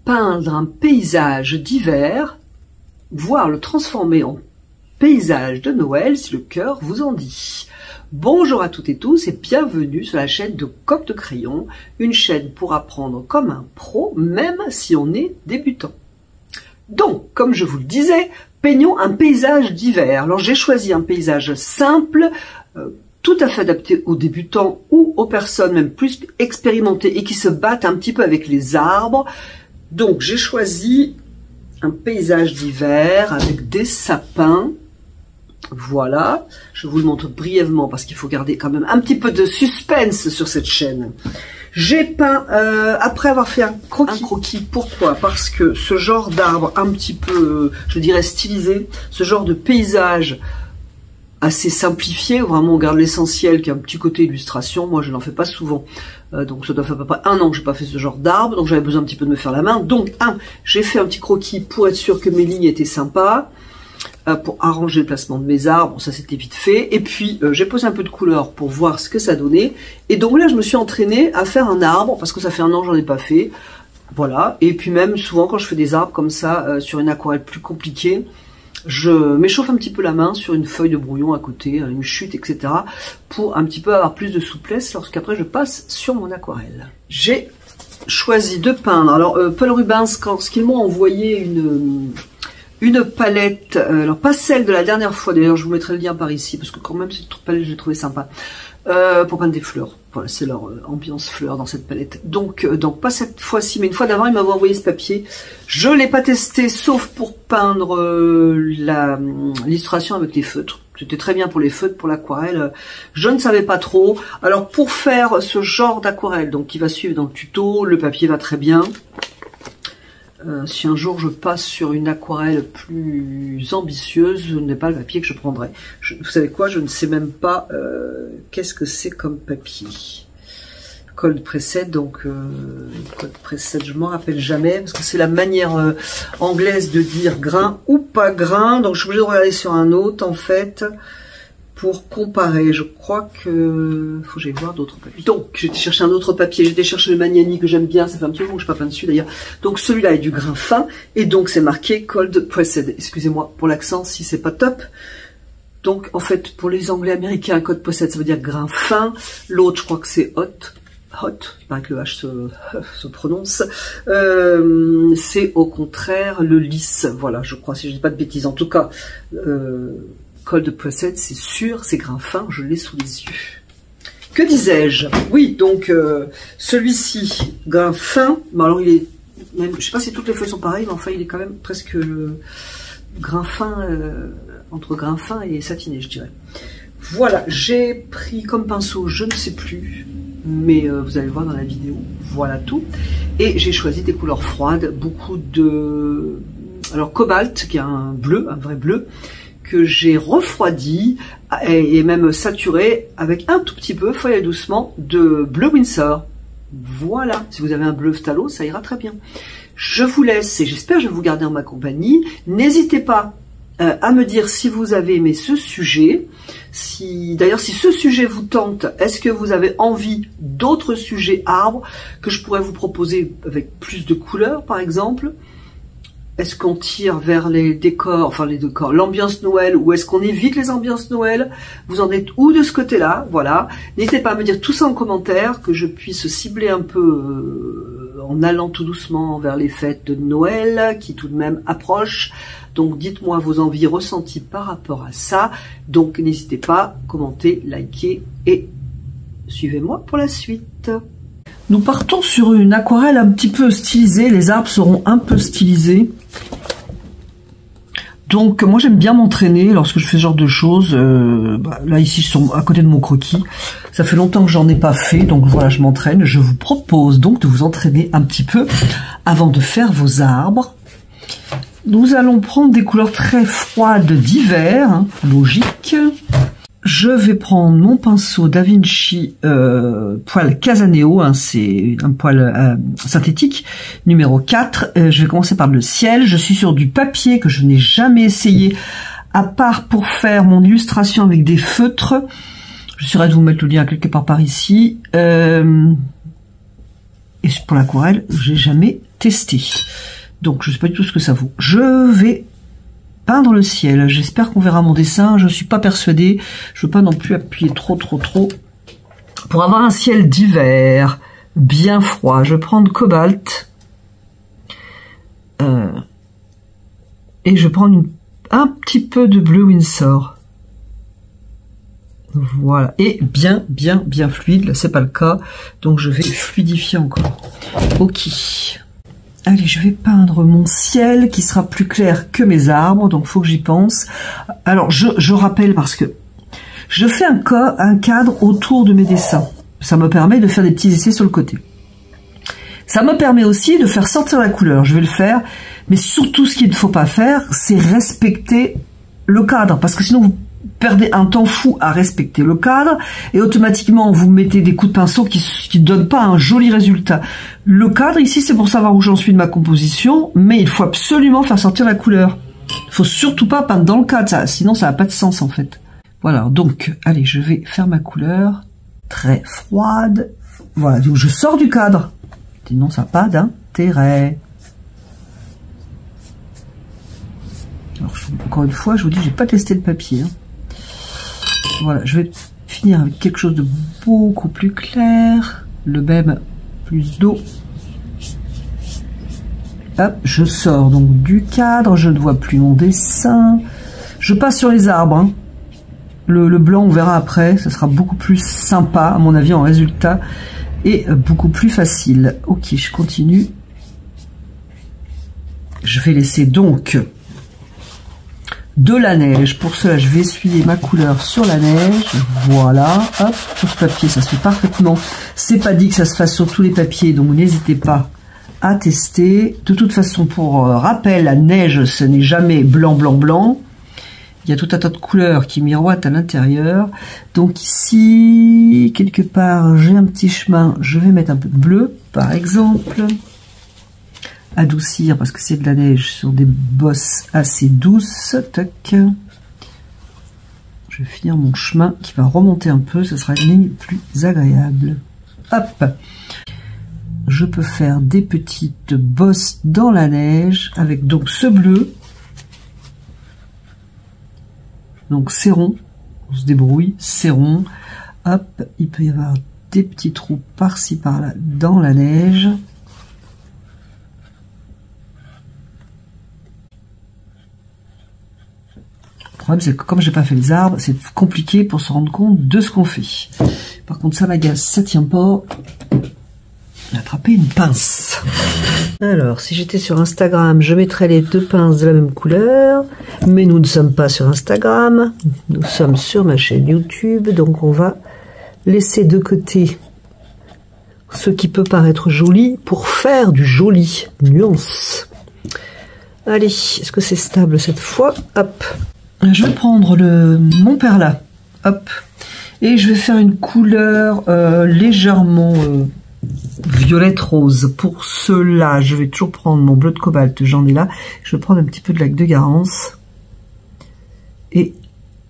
peindre un paysage d'hiver, voire le transformer en paysage de Noël si le cœur vous en dit. Bonjour à toutes et tous et bienvenue sur la chaîne de Coq de Crayon, une chaîne pour apprendre comme un pro, même si on est débutant. Donc, comme je vous le disais, peignons un paysage d'hiver. Alors j'ai choisi un paysage simple, tout à fait adapté aux débutants ou aux personnes même plus expérimentées et qui se battent un petit peu avec les arbres. Donc j'ai choisi un paysage d'hiver avec des sapins. Voilà, je vous le montre brièvement parce qu'il faut garder quand même un petit peu de suspense sur cette chaîne. J'ai peint, après avoir fait un croquis, pourquoi? Parce que ce genre d'arbre un petit peu, je dirais stylisé, ce genre de paysage assez simplifié, où vraiment on garde l'essentiel qui a un petit côté illustration, moi je n'en fais pas souvent. Donc ça doit faire à peu près un an que je n'ai pas fait ce genre d'arbre, donc j'avais besoin un petit peu de me faire la main. Donc j'ai fait un petit croquis pour être sûr que mes lignes étaient sympas, pour arranger le placement de mes arbres, bon, ça c'était vite fait. Et puis j'ai posé un peu de couleur pour voir ce que ça donnait. Et donc là je me suis entraînée à faire un arbre, parce que ça fait un an que j'en ai pas fait. Voilà, et puis même souvent quand je fais des arbres comme ça, sur une aquarelle plus compliquée, je m'échauffe un petit peu la main sur une feuille de brouillon à côté, une chute, etc. pour un petit peu avoir plus de souplesse lorsqu'après je passe sur mon aquarelle. J'ai choisi de peindre, alors Paul Rubens, quand ils m'ont envoyé une palette, alors pas celle de la dernière fois, d'ailleurs je vous mettrai le lien par ici, parce que quand même cette palette j'ai trouvé sympa, pour peindre des fleurs. Voilà, c'est leur ambiance fleurs dans cette palette. Donc pas cette fois-ci, mais une fois d'avant, ils m'avaient envoyé ce papier. Je l'ai pas testé, sauf pour peindre l'illustration avec les feutres. C'était très bien pour les feutres, pour l'aquarelle. Je ne savais pas trop. Alors pour faire ce genre d'aquarelle, donc qui va suivre dans le tuto, le papier va très bien. Si un jour je passe sur une aquarelle plus ambitieuse, ce n'est pas le papier que je prendrai. Vous savez quoi, je ne sais même pas qu'est-ce que c'est comme papier. Cold Pressed, donc Cold Pressed, je m'en rappelle jamais, parce que c'est la manière anglaise de dire grain ou pas grain, donc je suis obligée de regarder sur un autre en fait, pour comparer. Je crois que faut que j'aille voir d'autres papiers. Donc j'ai cherché un autre papier, j'ai été chercher le Magnani que j'aime bien, ça fait un petit moment que je ne suis pas peint dessus d'ailleurs. Donc celui-là est du grain fin et donc c'est marqué Cold Pressed. Excusez-moi pour l'accent si c'est pas top. Donc en fait pour les Anglais américains, Cold Pressed ça veut dire grain fin. L'autre je crois que c'est hot, il paraît que le H se prononce. C'est au contraire le lisse. Voilà, je crois si je dis pas de bêtises. En tout cas. Cold Pressed, c'est sûr, c'est grain fin, je l'ai sous les yeux. Que disais-je? Oui, donc celui-ci, grain fin, mais alors il est, même, je sais pas si toutes les feuilles sont pareilles, mais enfin il est quand même presque grain fin, entre grain fin et satiné, je dirais. Voilà, j'ai pris comme pinceau, je ne sais plus, mais vous allez le voir dans la vidéo, voilà tout. Et j'ai choisi des couleurs froides, beaucoup de... Alors cobalt, qui est un bleu, un vrai bleu, que j'ai refroidi et même saturé avec un tout petit peu, feuille doucement, de bleu Winsor. Voilà, si vous avez un bleu phthalo, ça ira très bien. Je vous laisse et j'espère que je vais vous garder en ma compagnie. N'hésitez pas à me dire si vous avez aimé ce sujet. D'ailleurs, si ce sujet vous tente, est-ce que vous avez envie d'autres sujets arbres que je pourrais vous proposer avec plus de couleurs, par exemple? Est-ce qu'on tire vers les décors, enfin les décors, l'ambiance Noël, ou est-ce qu'on évite les ambiances Noël? Vous en êtes où de ce côté-là? Voilà. N'hésitez pas à me dire tout ça en commentaire, que je puisse cibler un peu en allant tout doucement vers les fêtes de Noël, qui tout de même approchent. Donc dites-moi vos envies ressenties par rapport à ça. Donc n'hésitez pas, commentez, likez et suivez-moi pour la suite. Nous partons sur une aquarelle un petit peu stylisée, les arbres seront un peu stylisés. Donc moi j'aime bien m'entraîner lorsque je fais ce genre de choses. Là ici je suis à côté de mon croquis, ça fait longtemps que j'en ai pas fait, donc voilà je m'entraîne. Je vous propose donc de vous entraîner un petit peu avant de faire vos arbres. Nous allons prendre des couleurs très froides d'hiver, hein, logique. Je vais prendre mon pinceau Da Vinci poil Casaneo, hein, c'est un poil synthétique, numéro 4. Je vais commencer par le ciel. Je suis sur du papier que je n'ai jamais essayé, à part pour faire mon illustration avec des feutres. J'essaierai de vous mettre le lien quelque part par ici. Et pour l'aquarelle, j'ai jamais tester. Donc, je sais pas du tout ce que ça vaut. Je vais peindre le ciel. J'espère qu'on verra mon dessin. Je suis pas persuadée. Je veux pas non plus appuyer trop. Pour avoir un ciel d'hiver, bien froid, je vais prendre cobalt. Et je vais prendre un petit peu de bleu Winsor. Voilà. Et bien fluide. Là, c'est pas le cas. Donc, je vais fluidifier encore. Ok. Allez, je vais peindre mon ciel qui sera plus clair que mes arbres, donc faut que j'y pense. Alors, je rappelle parce que je fais un cadre autour de mes dessins. Ça me permet de faire des petits essais sur le côté. Ça me permet aussi de faire sortir la couleur. Je vais le faire, mais surtout ce qu'il ne faut pas faire, c'est respecter le cadre, parce que sinon vous perdez un temps fou à respecter le cadre et automatiquement vous mettez des coups de pinceau qui ne donnent pas un joli résultat. Le cadre ici c'est pour savoir où j'en suis de ma composition, mais il faut absolument faire sortir la couleur. Il faut surtout pas peindre dans le cadre, sinon ça n'a pas de sens en fait. Voilà, donc allez, je vais faire ma couleur très froide. Voilà, donc je sors du cadre, sinon ça n'a pas d'intérêt. Alors, encore une fois, je vous dis, j'ai pas testé le papier. Voilà, je vais finir avec quelque chose de beaucoup plus clair. Le même, plus d'eau. Hop, je sors donc du cadre, je ne vois plus mon dessin. Je passe sur les arbres. Hein. Le blanc, on verra après, ça sera beaucoup plus sympa, à mon avis, en résultat. Et beaucoup plus facile. Ok, je continue. Je vais laisser donc de la neige. Pour cela, je vais essuyer ma couleur sur la neige. Voilà, hop, sur ce papier, ça se fait parfaitement. C'est pas dit que ça se fasse sur tous les papiers, donc n'hésitez pas à tester. De toute façon, pour rappel, la neige, ce n'est jamais blanc. Il y a tout un tas de couleurs qui miroitent à l'intérieur. Donc ici, quelque part, j'ai un petit chemin. Je vais mettre un peu de bleu, par exemple. Adoucir parce que c'est de la neige sur des bosses assez douces. Tac. Je vais finir mon chemin qui va remonter un peu, ce sera une ligne plus agréable. Hop. Je peux faire des petites bosses dans la neige avec donc ce bleu. Donc c'est rond, on se débrouille, c'est rond. Hop, il peut y avoir des petits trous par-ci par-là dans la neige. Le problème, c'est que comme j'ai pas fait les arbres, c'est compliqué pour se rendre compte de ce qu'on fait. Par contre, ça m'agace, ça tient pas. Attraper une pince. Alors, si j'étais sur Instagram, je mettrais les deux pinces de la même couleur. Mais nous ne sommes pas sur Instagram. Nous sommes sur ma chaîne YouTube. Donc, on va laisser de côté ce qui peut paraître joli pour faire du joli. Nuance. Allez, est-ce que c'est stable cette fois? Hop. Je vais prendre mon perla, hop, et je vais faire une couleur légèrement violette rose. Pour cela, je vais toujours prendre mon bleu de cobalt, j'en ai là. Je vais prendre un petit peu de lac de Garance et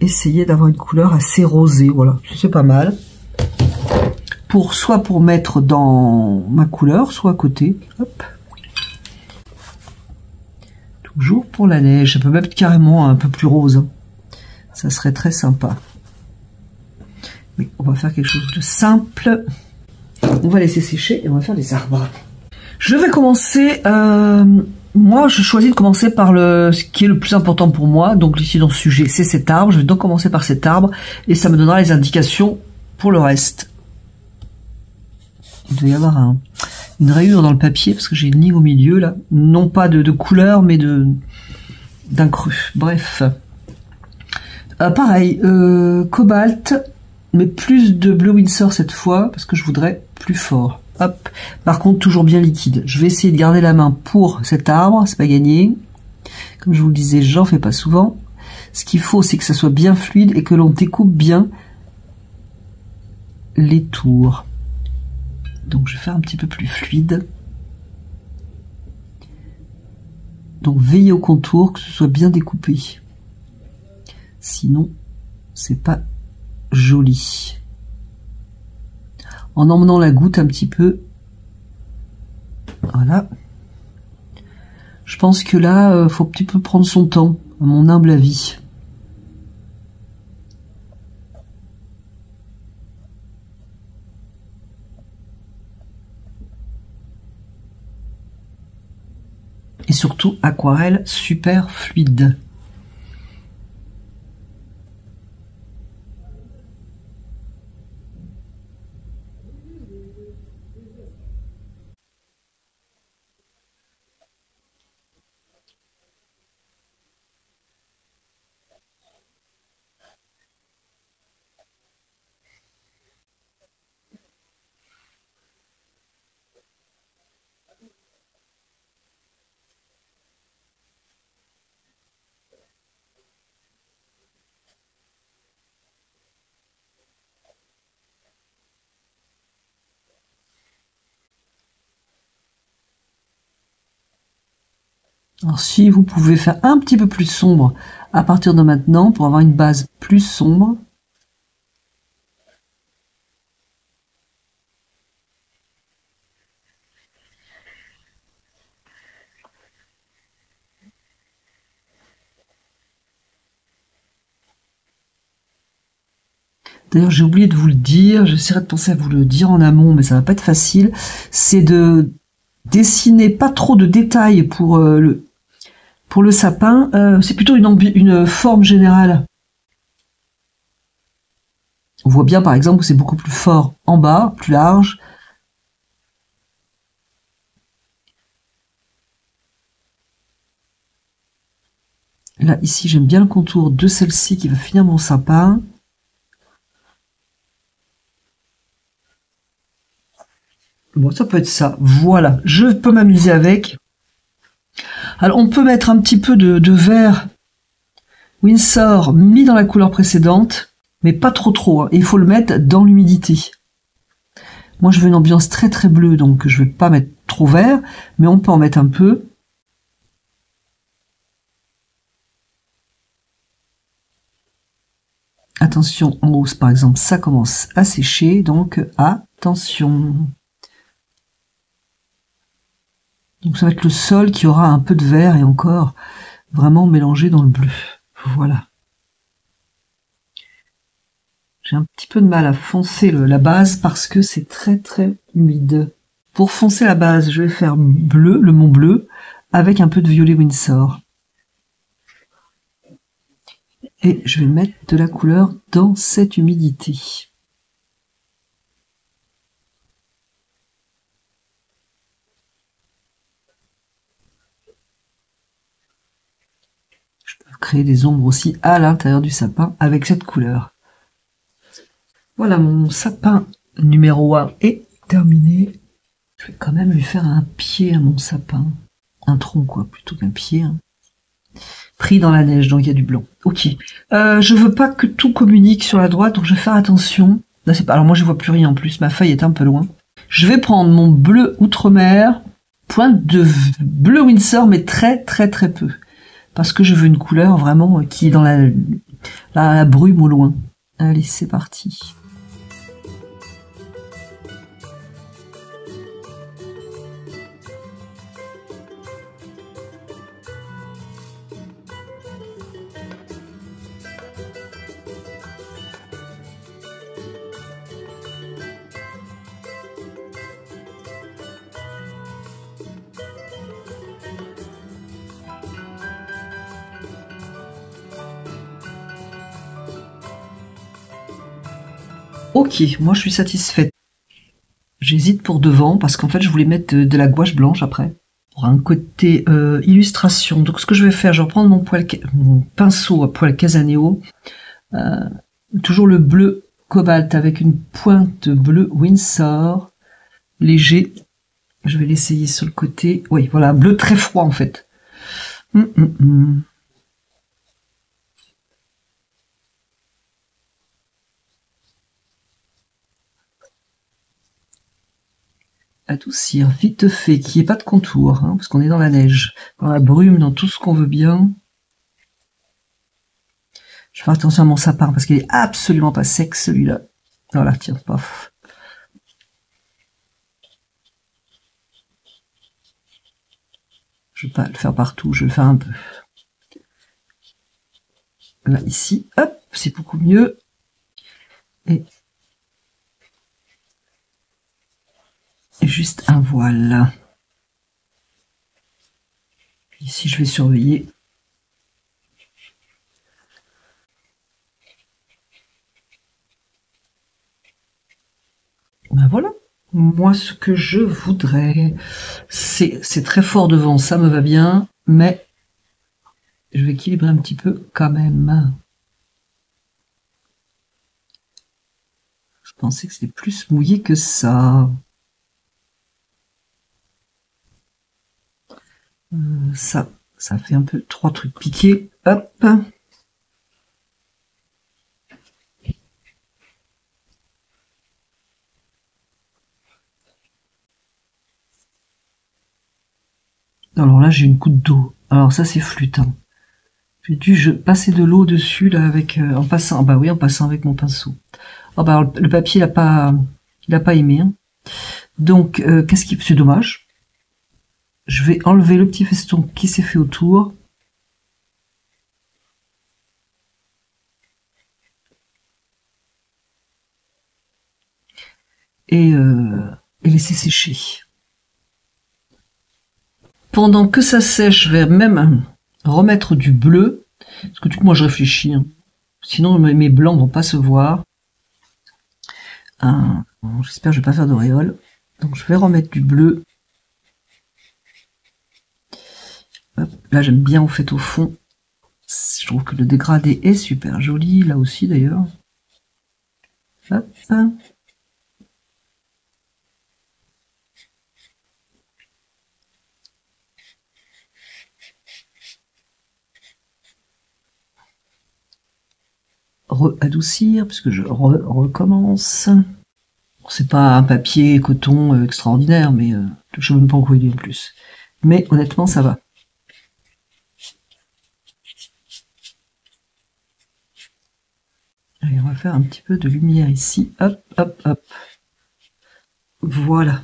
essayer d'avoir une couleur assez rosée. Voilà, c'est pas mal. Soit pour mettre dans ma couleur, soit à côté. Hop. Toujours pour la neige, ça peut même être carrément un peu plus rose. Hein. Ça serait très sympa. Mais on va faire quelque chose de simple. On va laisser sécher et on va faire les arbres. Je vais commencer... moi, je choisis de commencer par ce qui est le plus important pour moi. Donc ici dans ce sujet, c'est cet arbre. Je vais donc commencer par cet arbre et ça me donnera les indications pour le reste. Il doit y avoir une rayure dans le papier parce que j'ai une ligne au milieu là, non pas de couleur mais d'un cru. Bref, pareil, cobalt, mais plus de bleu Winsor cette fois parce que je voudrais plus fort. Hop. Par contre, toujours bien liquide. Je vais essayer de garder la main pour cet arbre, c'est pas gagné. Comme je vous le disais, j'en fais pas souvent. Ce qu'il faut, c'est que ça soit bien fluide et que l'on découpe bien les tours. Donc je vais faire un petit peu plus fluide. Donc veillez au contour, que ce soit bien découpé. Sinon, c'est pas joli. En emmenant la goutte un petit peu. Voilà. pense que là, faut un petit peu prendre son temps, à mon humble avis. Et surtout, aquarelle super fluide. Alors si vous pouvez faire un petit peu plus sombre à partir de maintenant pour avoir une base plus sombre. D'ailleurs, j'ai oublié de vous le dire, j'essaierai de penser à vous le dire en amont, mais ça va pas être facile, c'est de dessiner pas trop de détails pour le sapin, c'est plutôt une forme générale. On voit bien par exemple que c'est beaucoup plus fort en bas, plus large. Là, ici, j'aime bien le contour de celle-ci qui va finir mon sapin. Bon, ça peut être ça. Voilà, je peux m'amuser avec. Alors, on peut mettre un petit peu de vert Winsor mis dans la couleur précédente, mais pas trop, hein. Et il faut le mettre dans l'humidité. Moi, je veux une ambiance très très bleue, donc je vais pas mettre trop vert, mais on peut en mettre un peu. Attention, en hausse, par exemple, ça commence à sécher, donc attention. Donc ça va être le sol qui aura un peu de vert et encore vraiment mélangé dans le bleu. Voilà. J'ai un petit peu de mal à foncer la base parce que c'est très très humide. Pour foncer la base, je vais faire bleu, le mont bleu, avec un peu de violet Winsor. Et je vais mettre de la couleur dans cette humidité. Je peux créer des ombres aussi à l'intérieur du sapin avec cette couleur. Voilà, mon sapin numéro 1 est terminé. Je vais quand même lui faire un pied à mon sapin. Un tronc, quoi, plutôt qu'un pied. Hein. Pris dans la neige, donc il y a du blanc. Ok. Je veux pas que tout communique sur la droite, donc je vais faire attention. Là, c'est pas... Alors moi, je vois plus rien en plus. Ma feuille est un peu loin. Je vais prendre mon bleu outre-mer, pointe de bleu Winsor, mais très très très peu. Parce que je veux une couleur vraiment qui est dans la brume au loin. Allez, c'est parti. Ok, moi je suis satisfaite. J'hésite pour devant parce qu'en fait je voulais mettre de la gouache blanche après. Pour un côté illustration. Donc ce que je vais faire, je vais reprendre mon pinceau à poil Casaneo. Toujours le bleu cobalt avec une pointe de bleu Winsor. Léger. Je vais l'essayer sur le côté. Oui, voilà, bleu très froid en fait. Adoucir vite fait, qu'il n'y ait pas de contour, hein, parce qu'on est dans la neige, dans la brume, dans tout ce qu'on veut bien. Je vais faire attention à mon sapin, parce qu'il est absolument pas sec, celui-là. Voilà, tiens, paf. Je vais pas le faire partout, je vais le faire un peu. Là, ici, hop, c'est beaucoup mieux. Et juste un voile. Ici, je vais surveiller. Ben voilà. Moi, ce que je voudrais, c'est très fort devant, ça me va bien, mais je vais équilibrer un petit peu quand même. Je pensais que c'était plus mouillé que ça. Ça fait un peu 3 trucs piqués. Hop. Alors là, j'ai une goutte d'eau. Alors ça, c'est flûte. Hein. J'ai dû passer de l'eau dessus là avec en passant. Bah oui, en passant avec mon pinceau. Oh bah alors, le papier, il a pas aimé. Hein. Donc, qu'est-ce qui, c'est dommage. Je vais enlever le petit feston qui s'est fait autour. Et laisser sécher. Pendant que ça sèche, je vais même remettre du bleu. Parce que du coup, moi, je réfléchis. Hein. Sinon, mes blancs vont pas se voir. J'espère que je vais pas faire d'auréole. Donc, je vais remettre du bleu. Hop, là, j'aime bien, en fait, au fond. Je trouve que le dégradé est super joli. Là aussi, d'ailleurs. Hop. Adoucir puisque je recommence. C'est pas un papier coton extraordinaire, mais je ne veux pas en couiller en plus. Mais honnêtement, ça va. Allez, on va faire un petit peu de lumière ici. Hop, hop, hop. Voilà.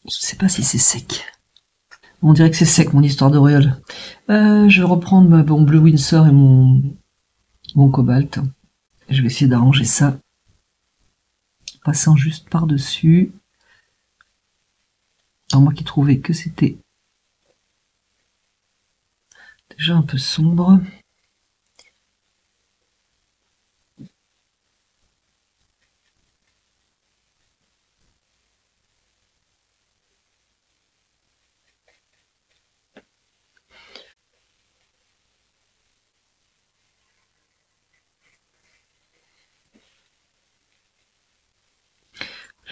Je sais pas si c'est sec. On dirait que c'est sec, mon histoire d'auréole. Je vais reprendre mon bleu Winsor et mon cobalt. Je vais essayer d'arranger ça. En passant juste par-dessus. Alors moi qui trouvais que c'était déjà un peu sombre.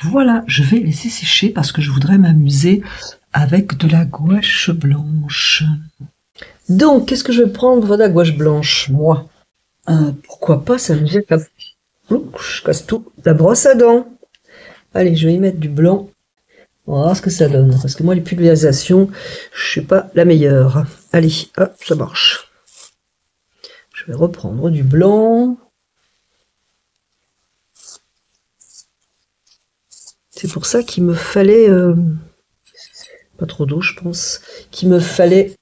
Voilà, je vais laisser sécher parce que je voudrais m'amuser avec de la gouache blanche. Donc, qu'est-ce que je vais prendre de la gouache blanche, moi pourquoi pas s'amuser avec je casse tout. La brosse à dents. Allez, je vais y mettre du blanc. On va voir ce que ça donne. Parce que moi, les pulvérisations, je suis pas la meilleure. Allez, hop, ça marche. Je vais reprendre du blanc. C'est pour ça qu'il me fallait, pas trop d'eau je pense, qu'il me fallait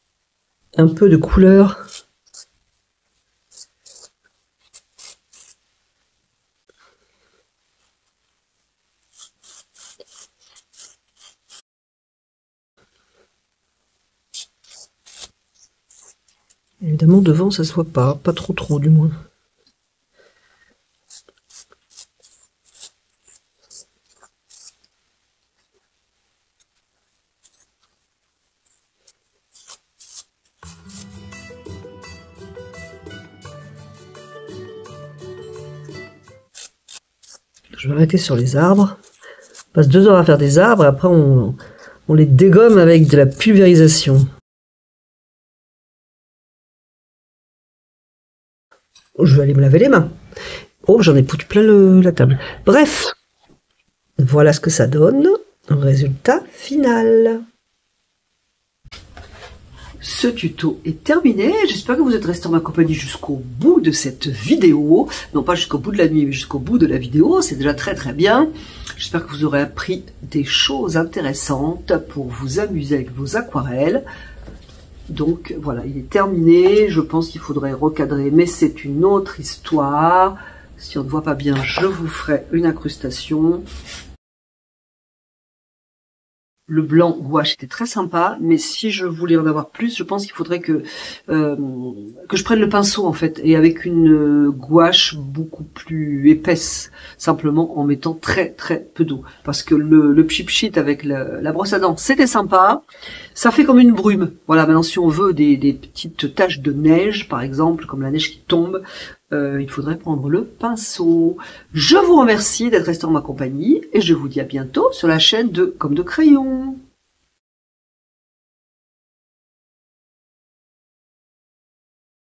un peu de couleur. Évidemment devant ça se voit pas trop du moins. Je vais arrêter sur les arbres. On passe 2 heures à faire des arbres et après on les dégomme avec de la pulvérisation. Je vais aller me laver les mains. Oh, j'en ai foutu plein la table. Bref, voilà ce que ça donne. Résultat final. Ce tuto est terminé. J'espère que vous êtes restés en ma compagnie jusqu'au bout de cette vidéo. Non pas jusqu'au bout de la nuit, mais jusqu'au bout de la vidéo. C'est déjà très très bien. J'espère que vous aurez appris des choses intéressantes pour vous amuser avec vos aquarelles. Donc voilà, il est terminé. Je pense qu'il faudrait recadrer, mais c'est une autre histoire. Si on ne voit pas bien, je vous ferai une incrustation. Le blanc gouache était très sympa, mais si je voulais en avoir plus, je pense qu'il faudrait que je prenne le pinceau en fait, et avec une gouache beaucoup plus épaisse, simplement en mettant très très peu d'eau. Parce que le Pchit Pchit avec la brosse à dents, c'était sympa, ça fait comme une brume. Voilà, maintenant si on veut des petites taches de neige, par exemple, comme la neige qui tombe, il faudrait prendre le pinceau. Je vous remercie d'être resté en ma compagnie et je vous dis à bientôt sur la chaîne de Comme de Crayon.